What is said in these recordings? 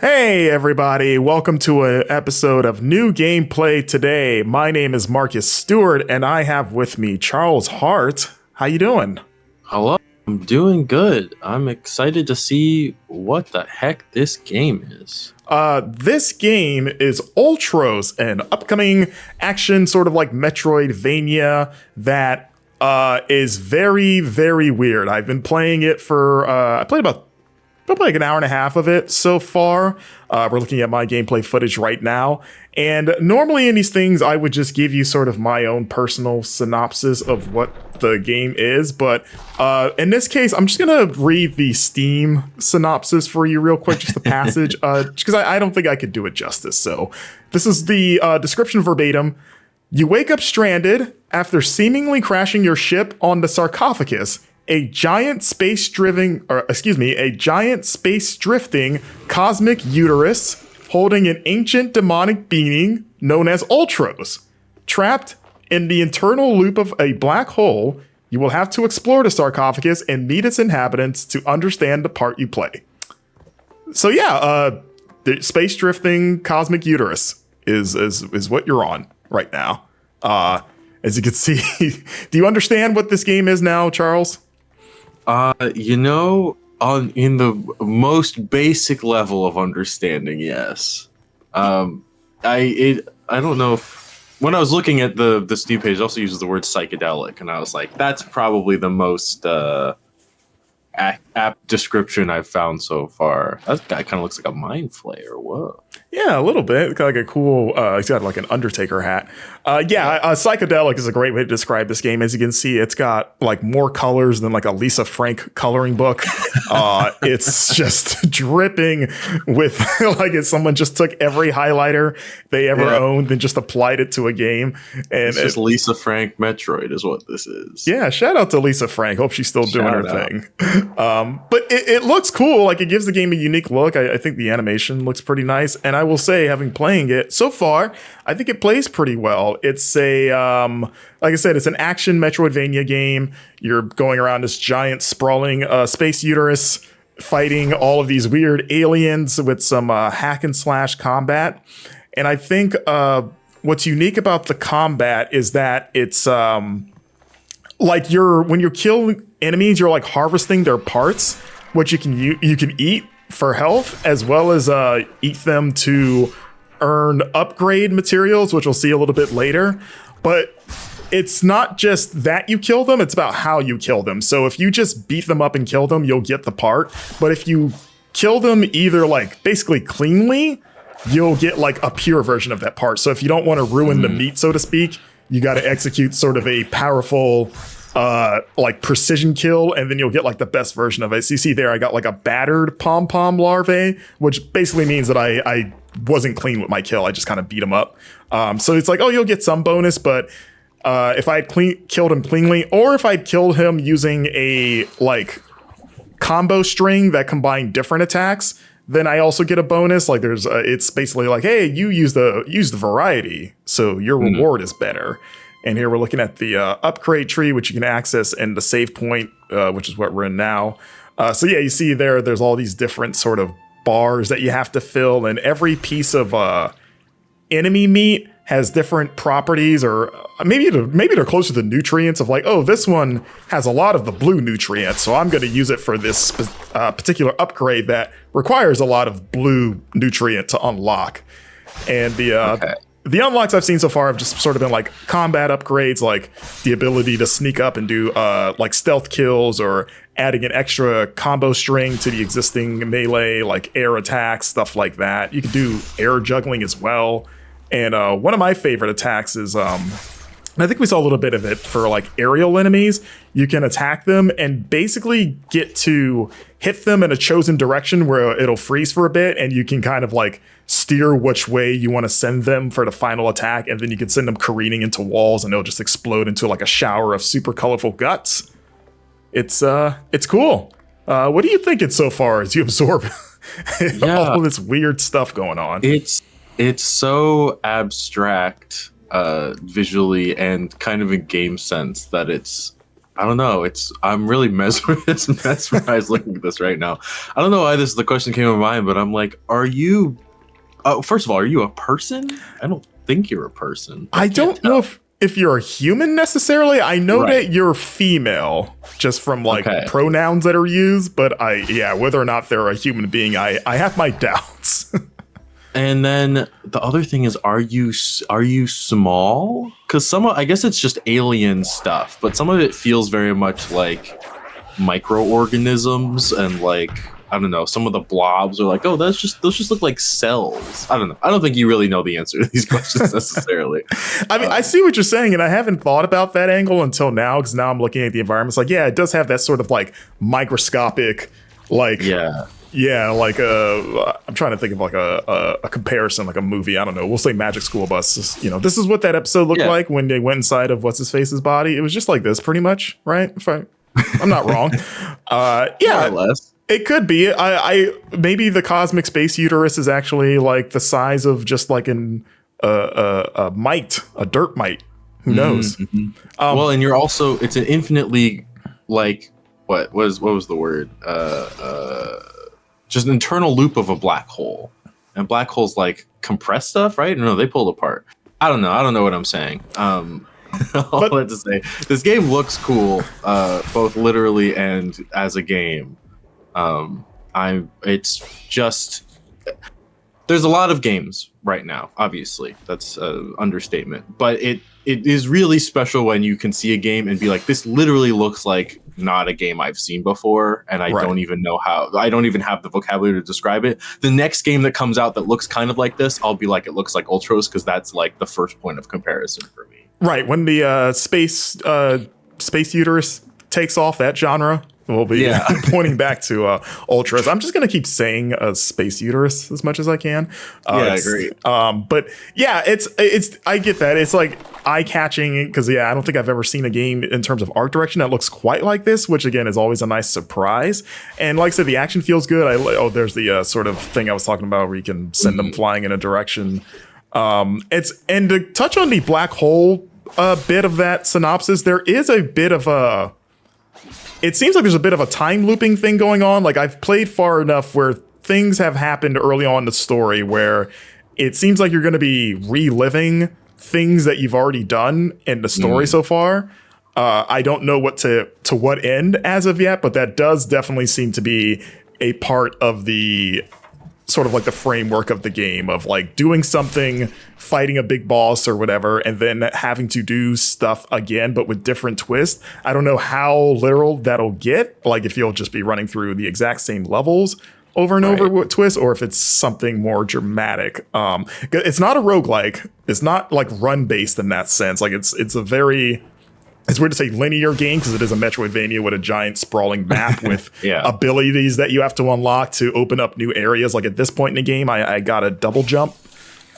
Hey everybody, welcome to an episode of New Gameplay Today. My name is Marcus Stewart and I have with me Charles Harte. How you doing? Hello, I'm doing good. I'm excited to see what the heck this game is. This game is Ultros, an upcoming action sort of like Metroidvania that is very, very weird. I've been playing it for, I played about probably like an hour and a half of it so far. We're looking at my gameplay footage right now. And normally in these things, I would just give you sort of my own personal synopsis of what the game is. But in this case, I'm just going to read the Steam synopsis for you real quick, just the passage, because I don't think I could do it justice. So this is the description verbatim. You wake up stranded after seemingly crashing your ship on the Sarcophagus, a giant space drifting cosmic uterus holding an ancient demonic being known as Ultros. Trapped in the internal loop of a black hole, you will have to explore the sarcophagus and meet its inhabitants to understand the part you play. So yeah, the space drifting cosmic uterus is what you're on right now. As you can see, do you understand what this game is now, Charles? In the most basic level of understanding, yes. I don't know if when I was looking at the Steam page, it also uses the word psychedelic, and I was like, that's probably the most apt description I've found so far. That guy kind of looks like a mind flayer. Whoa. Yeah, a little bit. Kind of like a cool, he's got like an Undertaker hat. Psychedelic is a great way to describe this game. As you can see, it's got like more colors than like a Lisa Frank coloring book. It's just dripping with like if someone just took every highlighter they ever owned and just applied it to a game. And it's just Lisa Frank Metroid is what this is. Yeah, shout out to Lisa Frank. Hope she's still doing her thing. But it looks cool. Like it gives the game a unique look. I think the animation looks pretty nice. And I will say, having playing it so far, I think it plays pretty well. It's a, like I said, it's an action Metroidvania game. You're going around this giant sprawling space uterus, fighting all of these weird aliens with some hack and slash combat. And I think what's unique about the combat is that it's like when you kill enemies, you're like harvesting their parts, which you can eat for health, as well as eat them to earn upgrade materials, which we'll see a little bit later. But it's not just that you kill them, it's about how you kill them. So if you just beat them up and kill them, you'll get the part. But if you kill them either like basically cleanly, you'll get like a pure version of that part. So if you don't want to ruin the meat, so to speak, you got to execute sort of a powerful like precision kill, and then you'll get like the best version of it. So you see there, I got like a battered pom-pom larvae, which basically means that I wasn't clean with my kill. I just kind of beat him up. So it's like, oh, you'll get some bonus, but if I had killed him cleanly, or if I'd killed him using a like combo string that combined different attacks, then I also get a bonus. Like there's, it's basically like, hey, you use the variety, so your reward is better. And here we're looking at the upgrade tree, which you can access, and the save point, which is what we're in now. So yeah, you see there's all these different sort of bars that you have to fill, and every piece of enemy meat has different properties, or maybe they're closer to nutrients of like, oh, this one has a lot of the blue nutrients, so I'm going to use it for this particular upgrade that requires a lot of blue nutrient to unlock. And the unlocks I've seen so far have just sort of been like combat upgrades, like the ability to sneak up and do like stealth kills, or adding an extra combo string to the existing melee, like air attacks, stuff like that. You can do air juggling as well. And one of my favorite attacks is, I think we saw a little bit of it for like aerial enemies. You can attack them and basically get to hit them in a chosen direction where it'll freeze for a bit, and you can kind of like steer which way you want to send them for the final attack, and then you can send them careening into walls and they'll just explode into like a shower of super colorful guts. It's cool. What do you think it so far as you absorb all this weird stuff going on? It's so abstract visually and kind of in game sense that it's I don't know. I'm really mesmerized looking at this right now. I don't know why the question came to mind, but I'm like, are you? First of all, are you a person? I don't think you're a person. I don't know if you're a human necessarily. I know that you're female just from like pronouns that are used, but whether or not they're a human being, I have my doubts. And then the other thing is, are you small? Because I guess it's just alien stuff, but some of it feels very much like microorganisms, and like, I don't know, some of the blobs are like, oh, those just look like cells. I don't know. I don't think you really know the answer to these questions necessarily. I mean, I see what you're saying, and I haven't thought about that angle until now, because now I'm looking at the environment. It's like, yeah, it does have that sort of like microscopic, like like I'm trying to think of like a comparison, like a movie. I don't know. We'll say Magic School Bus. You know, this is what that episode looked like when they went inside of what's his face's body. It was just like this, pretty much, right? If I'm not wrong. More or less. It could be. I maybe the cosmic space uterus is actually like the size of just like a mite, a dirt mite. Who knows? Mm-hmm. Well, and you're also, it's an infinitely like, what was the word? Just an internal loop of a black hole, and black holes like compress stuff, right? No, they pull apart. I don't know what I'm saying. All that to say, this game looks cool, both literally and as a game. It's just, there's a lot of games right now, obviously that's an understatement, but it is really special when you can see a game and be like, this literally looks like not a game I've seen before, and I don't even know how. I don't even have the vocabulary to describe it. The next game that comes out that looks kind of like this, I'll be like, it looks like Ultros, because that's like the first point of comparison for me. Right, when the space uterus takes off, that genre will be pointing back to Ultros. I'm just gonna keep saying space uterus as much as I can. I agree. But yeah, it's I get that. It's like eye-catching, because I don't think I've ever seen a game in terms of art direction that looks quite like this, which again is always a nice surprise. And like I said, the action feels good. There's the sort of thing I was talking about where you can send them flying in a direction. And to touch on the black hole bit of that synopsis, there is a bit of a, it seems like there's a bit of a time looping thing going on. Like, I've played far enough where things have happened early on in the story where it seems like you're going to be reliving things that you've already done in the story so far. I don't know what to what end as of yet, but that does definitely seem to be a part of the sort of like the framework of the game, of like doing something, fighting a big boss or whatever, and then having to do stuff again, but with different twists. I don't know how literal that'll get, like if you'll just be running through the exact same levels over and over with twists, or if it's something more dramatic. It's not a roguelike. It's not like run based in that sense. Like it's a very, it's weird to say linear game, because it is a Metroidvania with a giant sprawling map with abilities that you have to unlock to open up new areas. Like at this point in the game, I got a double jump.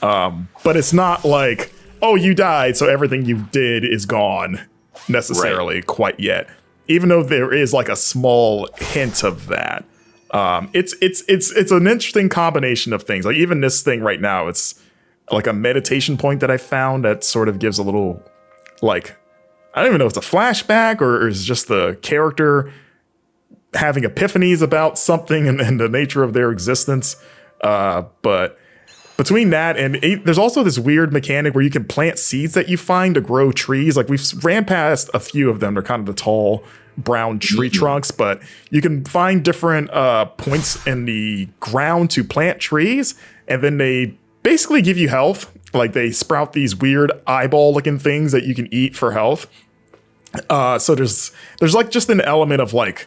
But it's not like, oh, you died, so everything you did is gone necessarily quite yet. Even though there is like a small hint of that. It's an interesting combination of things. Like even this thing right now, it's like a meditation point that I found that sort of gives a little, like, I don't even know if it's a flashback or is just the character having epiphanies about something and the nature of their existence. But between that and there's also this weird mechanic where you can plant seeds that you find to grow trees. Like we've ran past a few of them. They're kind of the tall brown tree trunks, but you can find different points in the ground to plant trees, and then they basically give you health. Like they sprout these weird eyeball looking things that you can eat for health. So there's like just an element of like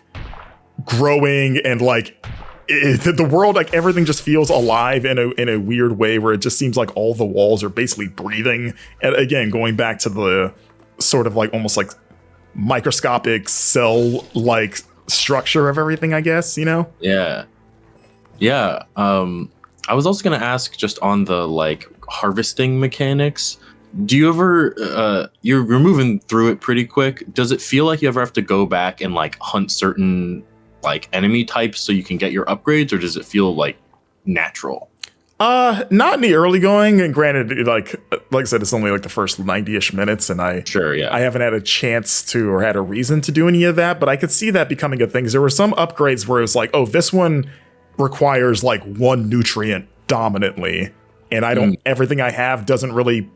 growing and like the world, like everything just feels alive in a weird way where it just seems like all the walls are basically breathing. And again, going back to the sort of like almost like microscopic cell like structure of everything, I guess, you know? Yeah. I was also going to ask just on the like harvesting mechanics. Do you ever, you're moving through it pretty quick. Does it feel like you ever have to go back and like hunt certain like enemy types so you can get your upgrades, or does it feel like natural? Not in the early going, and granted, like I said, it's only like the first 90-ish minutes, and Sure, yeah. I haven't had a chance to or had a reason to do any of that, but I could see that becoming a thing. There were some upgrades where it was like, oh, this one requires like one nutrient dominantly, and everything I have doesn't really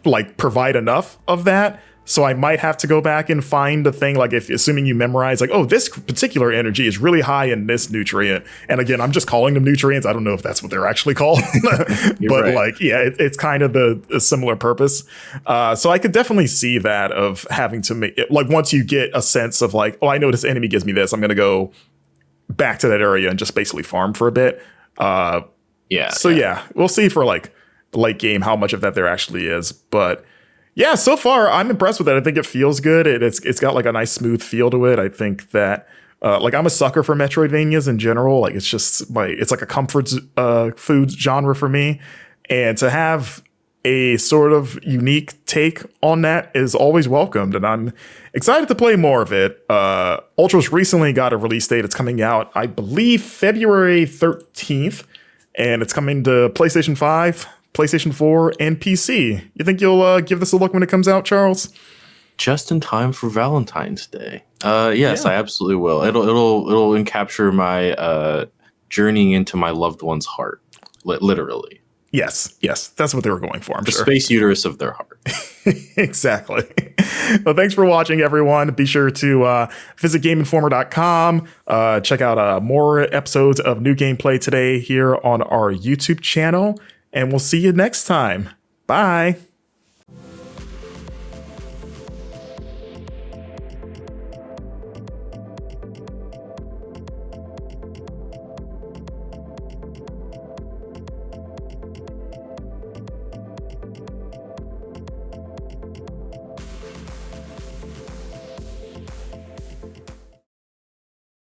like provide enough of that. So I might have to go back and find a thing, like if assuming you memorize, like, oh, this particular energy is really high in this nutrient. And again, I'm just calling them nutrients. I don't know if that's what they're actually called, but right. like, yeah, it's kind of a similar purpose. So I could definitely see that of having to make it, like once you get a sense of like, oh, I know this enemy gives me this, I'm going to go back to that area and just basically farm for a bit. Yeah, we'll see for like late game how much of that there actually is. But yeah, so far I'm impressed with it. I think it feels good. It's got like a nice smooth feel to it. I think that like I'm a sucker for Metroidvanias in general. Like it's like a comfort food genre for me, and to have a sort of unique take on that is always welcomed, and I'm excited to play more of it. Ultros recently got a release date. It's coming out, I believe, February 13th, and it's coming to PlayStation 5, PlayStation 4, and PC. You think you'll give this a look when it comes out, Charles? Just in time for Valentine's Day. Yes, yeah. I absolutely will. It'll capture my journeying into my loved one's heart, literally. Yes, that's what they were going for, I'm sure. The space uterus of their heart. Exactly. Well, thanks for watching, everyone. Be sure to visit GameInformer.com. Check out more episodes of New Gameplay today here on our YouTube channel. And we'll see you next time. Bye.